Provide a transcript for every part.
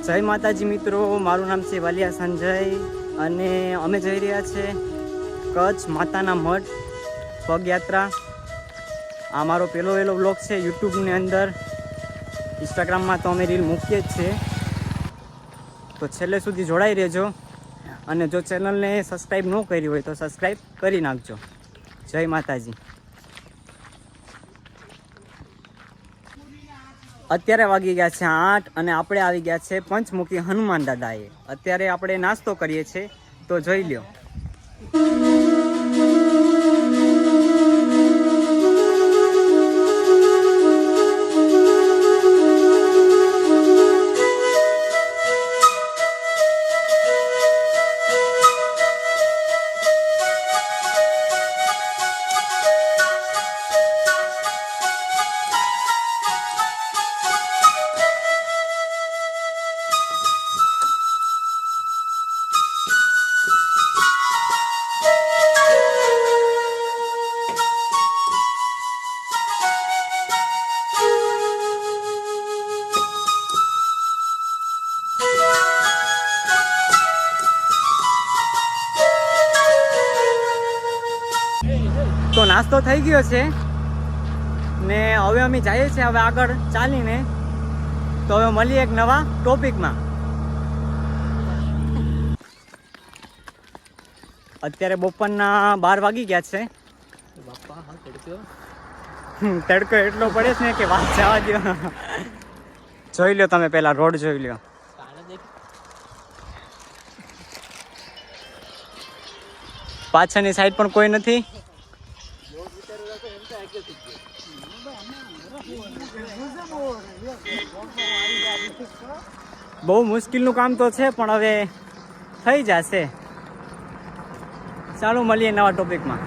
જય માતાજી મિત્રો, મારું નામ છે વાલિયા સંજય અને અમે જઈ રહ્યા છે કચ્છ માતાના મઢ પગયાત્રા. આ મારો પહેલો વ્લોગ છે યુટ્યુબની અંદર. ઇન્સ્ટાગ્રામમાં તો અમે રીલ મૂકીએ જ છે, તો છેલ્લે સુધી જોડાઈ રહેજો. અને જો ચેનલને સબસ્ક્રાઈબ ન કરી હોય તો સબસ્ક્રાઈબ કરી નાખજો. જય માતાજી. અત્યારે વાગી ગયા છે 8 અને આપણે આવી ગયા છે પંચમુખી હનુમાન દાદાએ. અત્યારે આપણે નાસ્તો કરીએ છીએ, તો જોઈ લ્યો. તો નાસ્તો થઈ ગયો છે ને હવે અમે જઈએ છીએ હવે આગળ ચાલીને. તો હવે મળીએ એક નવા ટોપિકમાં. અત્યારે બપોરના 12 વાગી ગયા છે. તડકો એટલો પડે છે ને કે વાત જવા દો. જોઈ લો તમે, પેલા રોડ જોઈ લો. પાછળની સાઈડ પણ કોઈ નથી. બહુ મુશ્કેલનું કામ તો છે, પણ હવે થઈ જશે. ચાલો મળીએ નવા ટોપિકમાં.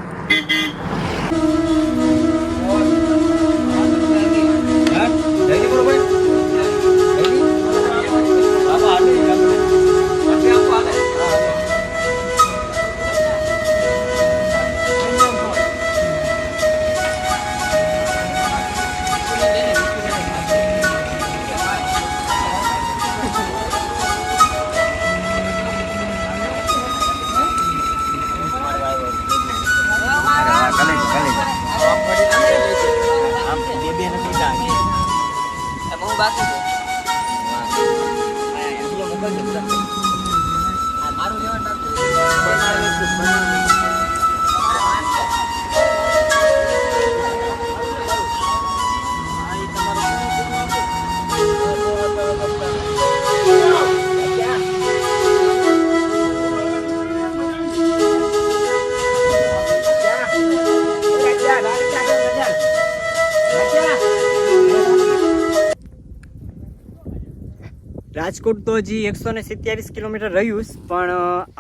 રાજકોટ તો હજી 147 કિલોમીટર રહ્યું, પણ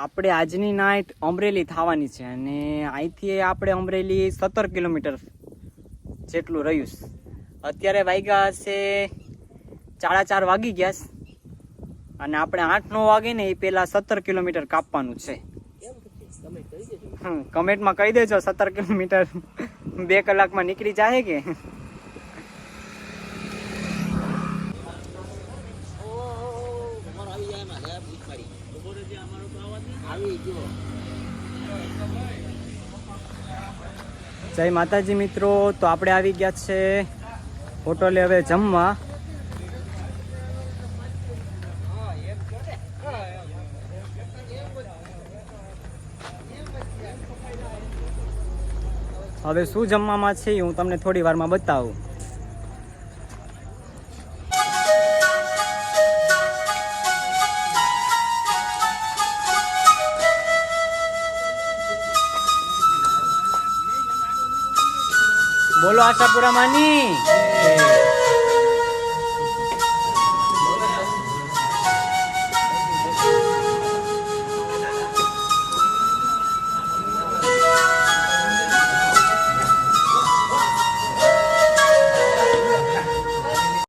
આપણે આજની નાઇટ અમરેલી થવાની છે. અને અહીંથી આપણે અમરેલી 17 કિલોમીટર જેટલું રહ્યું. અત્યારે વાગ્યા હશે 4:30 વાગી ગયા અને આપણે 8-9 વાગે ને એ પહેલાં 17 કિલોમીટર કાપવાનું છે. કમેન્ટમાં કહી દેજો 17 કિલોમીટર 2 કલાકમાં નીકળી જાય કે. જય માતાજી મિત્રો, તો આપણે આવી ગયા છે હોટલે હવે જમવા. હવે શું જમવામાં છે હું તમને થોડી વારમાં બતાવું. બોલો આશાપુરા માની.